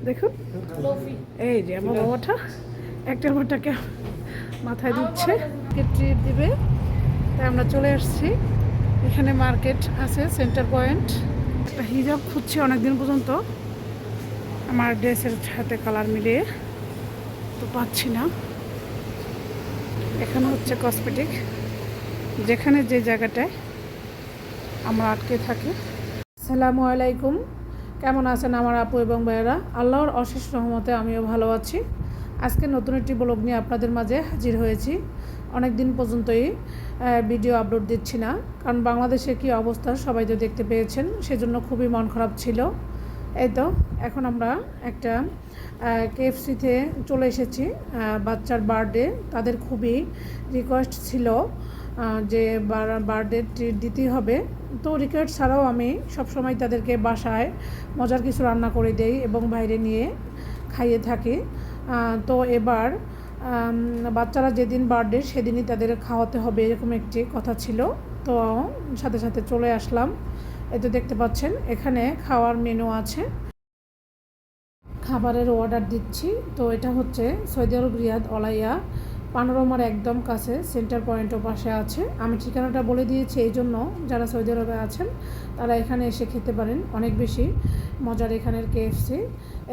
দেখুন এই যে আমার বাবাটা একটার পরটাকে মাথায় দিচ্ছে, ট্রিট দিবে। তাই আমরা চলে আসছি। এখানে মার্কেট আছে, সেন্টার পয়েন্ট। একটা হিজাব খুঁজছি অনেকদিন পর্যন্ত আমার ড্রেসের সাথে কালার মিলিয়ে, তো পাচ্ছি না। এখানে হচ্ছে কসমেটিক, যেখানে যে জায়গাটায় আমরা আটকে থাকি। আসসালামু আলাইকুম, কেমন আছেন আমার আপু এবং ভাইয়েরা? আল্লাহর অশেষ রহমতে আমিও ভালো আছি। আজকে নতুন একটি ব্লগ নিয়ে আপনাদের মাঝে হাজির হয়েছি। অনেক দিন পর্যন্তই ভিডিও আপলোড দিচ্ছি না, কারণ বাংলাদেশে কী অবস্থা সবাই তো দেখতে পেয়েছেন, সেজন্য খুবই মন খারাপ ছিল। এই তো এখন আমরা একটা কেএফসিতে চলে এসেছি। বাচ্চার বার্থডে, তাদের খুবই রিকোয়েস্ট ছিল যে বার্থডে ট্রিট দিতেই হবে। তো রিকোয়েস্ট ছাড়াও আমি সবসময় তাদেরকে বাসায় মজার কিছু রান্না করে দেই এবং বাইরে নিয়ে খাইয়ে থাকি। তো এবার বাচ্চারা যেদিন বার্থডে সেদিনই তাদের খাওয়াতে হবে, এরকম একটি কথা ছিল। তো সাথে সাথে চলে আসলাম। এই তো দেখতে পাচ্ছেন এখানে খাওয়ার মেনু আছে, খাবারের অর্ডার দিচ্ছি। তো এটা হচ্ছে সৌদি আরব রিয়াদ অলাইয়া পানোরামার একদম কাছে, সেন্টার পয়েন্টও পাশে আছে। আমি ঠিকানাটা বলে দিয়েছি এই জন্য যারা সৌদি আরবে আছেন তারা এখানে এসে খেতে পারেন। অনেক বেশি মজার এখানের কেএফসি।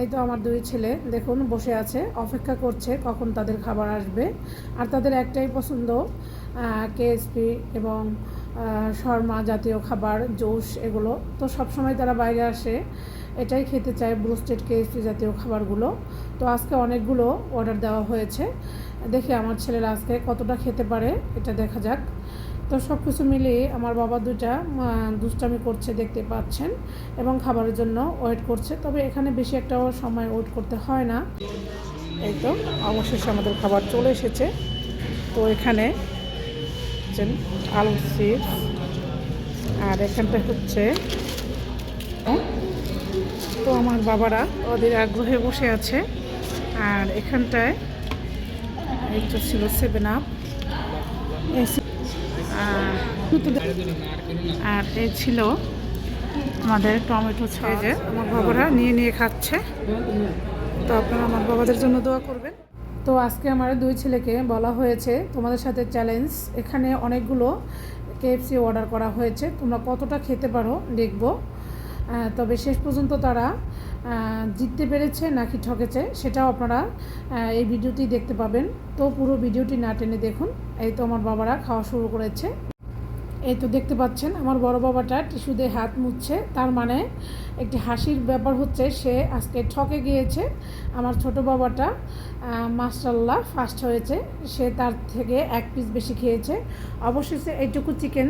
এই তো আমার দুই ছেলে দেখুন বসে আছে, অপেক্ষা করছে কখন তাদের খাবার আসবে। আর তাদের একটাই পছন্দ কেএফসি এবং শর্মা জাতীয় খাবার, জুস, এগুলো। তো সবসময় তারা বাইরে আসে এটাই খেতে চায়, ব্রোস্টেড কেএফসি জাতীয় খাবারগুলো। তো আজকে অনেকগুলো অর্ডার দেওয়া হয়েছে, দেখি আমার ছেলেরা আজকে কতটা খেতে পারে, এটা দেখা যাক। তো সব কিছু মিলিয়ে আমার বাবা দুটা দুষ্টামি করছে দেখতে পাচ্ছেন, এবং খাবারের জন্য ওয়েট করছে। তবে এখানে বেশি একটাও সময় ওয়েট করতে হয় না। এই তো অবশেষে আমাদের খাবার চলে এসেছে। তো এখানে আলু চিপস, আর এখানটা হচ্ছে, তো আমার বাবারা ওদের আগ্রহে বসে আছে। আর এখানটায় একটা ছিল 7 আপ, আর এই ছিল আমাদের টমেটো সস। আমার বাবারা নিয়ে নিয়ে খাচ্ছে। তো আপনারা আমার বাবাদের জন্য দোয়া করবেন। তো আজকে আমার দুই ছেলেকে বলা হয়েছে তোমাদের সাথে চ্যালেঞ্জ। এখানে অনেকগুলো কেএফসি অর্ডার করা হয়েছে, তোমরা কতটা খেতে পারো দেখব। তবে শেষ পর্যন্ত তারা জিততে পেরেছে নাকি ঠকেছে সেটাও আপনারা এই ভিডিওটি দেখতে পাবেন। তো পুরো ভিডিওটি না টেনে দেখুন। এই তো আমার বাবারা খাওয়া শুরু করেছে। এই তো দেখতে পাচ্ছেন আমার বড় বাবাটা টিস্যু দিয়ে হাত মুছছে, তার মানে একটি হাসির ব্যাপার হচ্ছে সে আজকে ঠকে গিয়েছে। আমার ছোট বাবাটা মাশাআল্লাহ ফার্স্ট হয়েছে, সে তার থেকে এক পিস বেশি খেয়েছে। অবশেষে এইটুকু চিকেন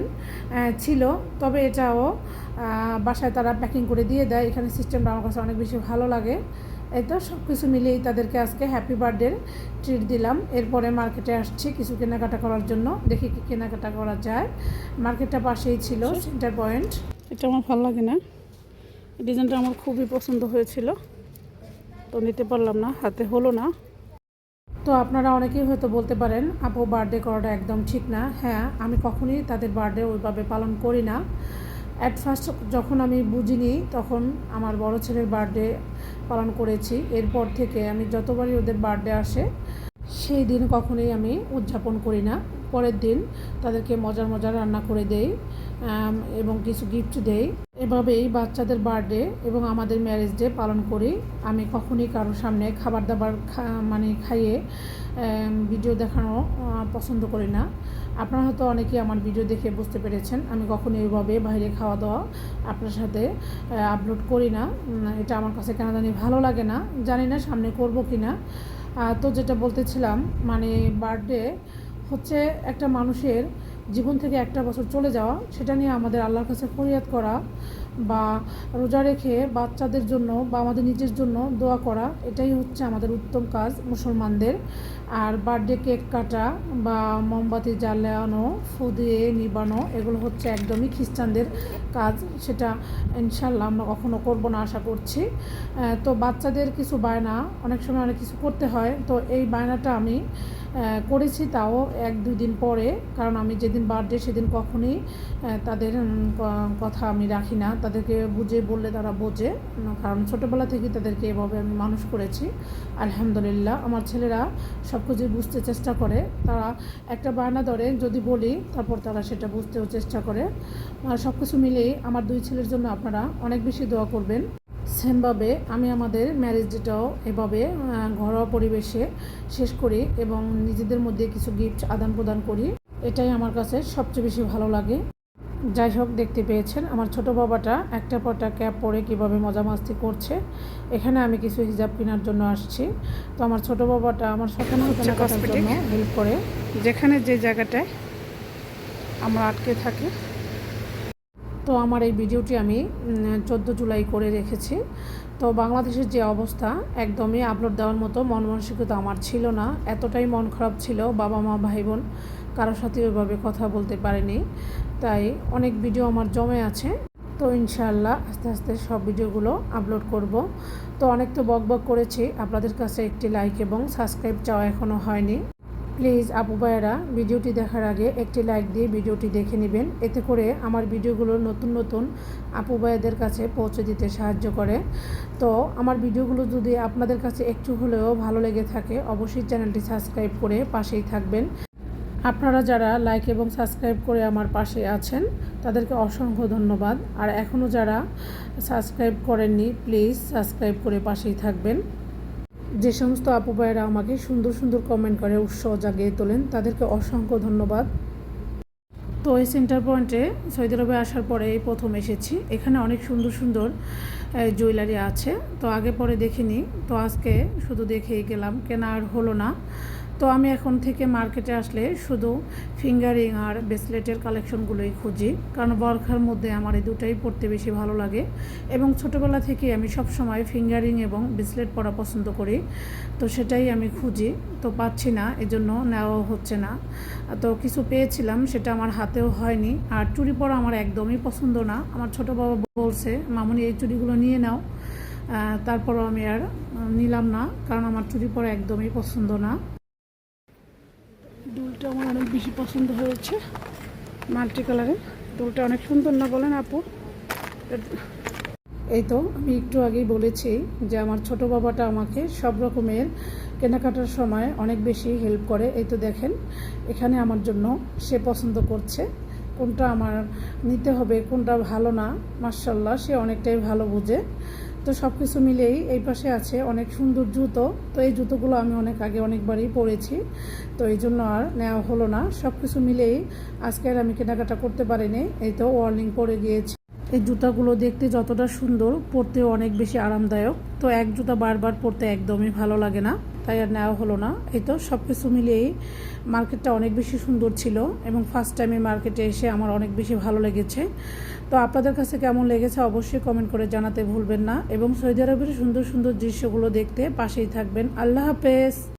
ছিল, তবে এটাও বাসায় তারা প্যাকিং করে দিয়ে দেয়। এখানে সিস্টেমটা আমার কাছে অনেক বেশি ভালো লাগে। এই তো সব কিছু মিলিয়েই তাদেরকে আজকে হ্যাপি বার্থডের ট্রিট দিলাম। এরপরে মার্কেটে আসছি কিছু কেনাকাটা করার জন্য, দেখি কি কেনাকাটা করা যায়। মার্কেটটা পাশেই ছিল, সেন্টার পয়েন্ট। এটা আমার ভালো লাগে না, ডিজাইনটা আমার খুবই পছন্দ হয়েছিল, তো নিতে পারলাম না, হাতে হলো না। তো আপনারা অনেকেই হয়তো বলতে পারেন আপু বার্থডে করাটা একদম ঠিক না। হ্যাঁ, আমি কখনই তাদের বার্থডে ওইভাবে পালন করি না। অ্যাট ফার্স্ট যখন আমি বুঝিনি তখন আমার বড় ছেলের বার্থডে পালন করেছি। এরপর থেকে আমি যতবারই ওদের বার্থডে আসে সেই দিন কখনোই আমি উদযাপন করি না। পরের দিন তাদেরকে মজার মজার রান্না করে দেই এবং কিছু গিফট দেই। এভাবেই বাচ্চাদের বার্থডে এবং আমাদের ম্যারেজ ডে পালন করি। আমি কখনই কারোর সামনে খাবার দাবার খাইয়ে ভিডিও দেখানো পছন্দ করি না। আপনারা হয়তো অনেকেই আমার ভিডিও দেখে বুঝতে পেরেছেন আমি কখনো এইভাবে বাইরে খাওয়া দাওয়া আপনার সাথে আপলোড করি না। এটা আমার কাছে কেন জানি ভালো লাগে না, জানি না সামনে করব কি না। তো যেটা বলতেছিলাম, বার্থডে হচ্ছে একটা মানুষের জীবন থেকে একটা বছর চলে যাওয়া, সেটা নিয়ে আমাদের আল্লাহর কাছে ফরিয়াদ করা বা রোজা রেখে বাচ্চাদের জন্য বা আমাদের নিজের জন্য দোয়া করা, এটাই হচ্ছে আমাদের উত্তম কাজ মুসলমানদের। আর বার্থডে কেক কাটা বা মোমবাতি জ্বালানো, ফু দিয়ে নিবানো, এগুলো হচ্ছে একদমই খ্রিস্টানদের কাজ। সেটা ইনশাল্লাহ আমরা কখনো করবো না আশা করছি। তো বাচ্চাদের কিছু বায়না, অনেক সময় অনেক কিছু করতে হয়, তো এই বায়নাটা আমি করেছি, তাও 1-2 দিন পরে। কারণ আমি যেদিন বার্থডে সেদিন কখনোই তাদের কথা আমি রাখি না, তাদেরকে বুঝে বললে তারা বোঝে, কারণ ছোটোবেলা থেকে তাদেরকে এভাবে আমি মানুষ করেছি। আলহামদুলিল্লাহ আমার ছেলেরা সব কিছু বুঝতে চেষ্টা করে। তারা একটা বায়না ধরে, যদি বলি তারপর তারা সেটা বুঝতেও চেষ্টা করে। আর সব কিছু মিলেই আমার 2 ছেলের জন্য আপনারা অনেক বেশি দোয়া করবেন। সেমভাবে আমি আমাদের ম্যারেজ ডেটাও এভাবে ঘরোয়া পরিবেশে শেষ করি এবং নিজেদের মধ্যে কিছু গিফট আদান প্রদান করি। এটাই আমার কাছে সবচেয়ে বেশি ভালো লাগে। যাই হোক, দেখতে পেয়েছেন আমার ছোট বাবাটা একটার পর একটা ক্যাপ পরে কীভাবে মজা মাস্তি করছে। এখানে আমি কিছু হিজাব কেনার জন্য আসছি। তো আমার ছোট বাবাটা আমার সকালে কেনাকাটার জন্য হেল্প করে, যেখানে যে জায়গাটায় আমরা আটকে থাকি। তো আমার এই ভিডিওটি আমি 14 জুলাই করে রেখেছি। তো বাংলাদেশের যে অবস্থা, একদমই আপলোড দেওয়ার মতো মন মানসিকতা আমার ছিল না। এতটাই মন খারাপ ছিল, বাবা মা ভাই বোন কারোর সাথে ওইভাবে কথা বলতে পারিনি। তাই অনেক ভিডিও আমার জমে আছে। তো ইনশাআল্লাহ আস্তে আস্তে সব ভিডিওগুলো আপলোড করব। তো অনেক তো বক করেছি, আপনাদের কাছে একটি লাইক এবং সাবস্ক্রাইব চাওয়া এখনও হয়নি। প্লিজ আপু ভাইয়েরা ভিডিওটি দেখার আগে একটি লাইক দিয়ে ভিডিওটি দেখে নেবেন। এতে করে আমার ভিডিওগুলো নতুন নতুন আপু ভাইদের কাছে পৌঁছে দিতে সাহায্য করে। তো আমার ভিডিওগুলো যদি আপনাদের কাছে একটু হলেও ভালো লেগে থাকে, অবশ্যই চ্যানেলটি সাবস্ক্রাইব করে পাশেই থাকবেন। আপনারা যারা লাইক এবং সাবস্ক্রাইব করে আমার পাশে আছেন তাদেরকে অসংখ্য ধন্যবাদ। আর এখনও যারা সাবস্ক্রাইব করেননি, প্লিজ সাবস্ক্রাইব করে পাশেই থাকবেন। যে সমস্ত আপু ভাইয়েরা আমাকে সুন্দর সুন্দর কমেন্ট করে উৎসাহ জাগিয়ে তোলেন, তাদেরকে অসংখ্য ধন্যবাদ। তো এই সেন্টার পয়েন্টে সৌদি আরবে আসার পরে এই প্রথম এসেছি। এখানে অনেক সুন্দর সুন্দর জুয়েলারি আছে, তো আগে পরে দেখিনি। তো আজকে শুধু দেখেই গেলাম, কেনা আর হলো না। তো আমি এখন থেকে মার্কেটে আসলে শুধু ফিঙ্গারিং আর ব্রেসলেটের কালেকশনগুলোই খুঁজি, কারণ বরখার মধ্যে আমার এই দুটাই পরতে বেশি ভালো লাগে। এবং ছোটোবেলা থেকে আমি সব সময় ফিঙ্গারিং এবং ব্রেসলেট পরা পছন্দ করি। তো সেটাই আমি খুঁজি, তো পাচ্ছি না, এজন্য নেওয়া হচ্ছে না। তো কিছু পেয়েছিলাম, সেটা আমার হাতেও হয়নি। আর চুড়ি পরা আমার একদমই পছন্দ না। আমার ছোটো বাবা বলছে, মামুনি এই চুড়িগুলো নিয়ে নাও। তারপরও আমি আর নিলাম না, কারণ আমার চুড়ি পরা একদমই পছন্দ না। দুলটা আমার অনেক বেশি পছন্দ হয়েছে, মাল্টি কালারের দুলটা অনেক সুন্দর না বলেন আপু? এই তো আমি একটু আগেই বলেছি যে আমার ছোট বাবাটা আমাকে সব রকমের কেনাকাটার সময় অনেক বেশি হেল্প করে। এই তো দেখেন, এখানে আমার জন্য সে পছন্দ করছে কোনটা আমার নিতে হবে, কোনটা ভালো না। মাশাআল্লাহ, সে অনেকটাই ভালো বুঝে। তো সব কিছু মিলেই এই পাশে আছে অনেক সুন্দর জুতো। তো এই জুতোগুলো আমি অনেক আগে অনেকবারই পরেছি, তো এই জন্য আর নেওয়া হলো না। সব কিছু মিলেই আজকে আর আমি কেনাকাটা করতে পারিনি। এই তো ওয়ার্নিং পরে গিয়েছি। এই জুতাগুলো দেখতে যতটা সুন্দর, পরতেও অনেক বেশি আরামদায়ক। তো এক জুতা বারবার পরতে একদমই ভালো লাগে না, তাই আর নেওয়া হলো না। এই তো সব কিছু মিলিয়েই মার্কেটটা অনেক বেশি সুন্দর ছিল এবং ফার্স্ট টাইমে মার্কেটে এসে আমার অনেক বেশি ভালো লেগেছে। তো আপনাদের কাছে কেমন লেগেছে অবশ্যই কমেন্ট করে জানাতে ভুলবেন না এবং সৌদি আরবের সুন্দর সুন্দর দৃশ্যগুলো দেখতে পাশেই থাকবেন। আল্লাহ হাফেজ।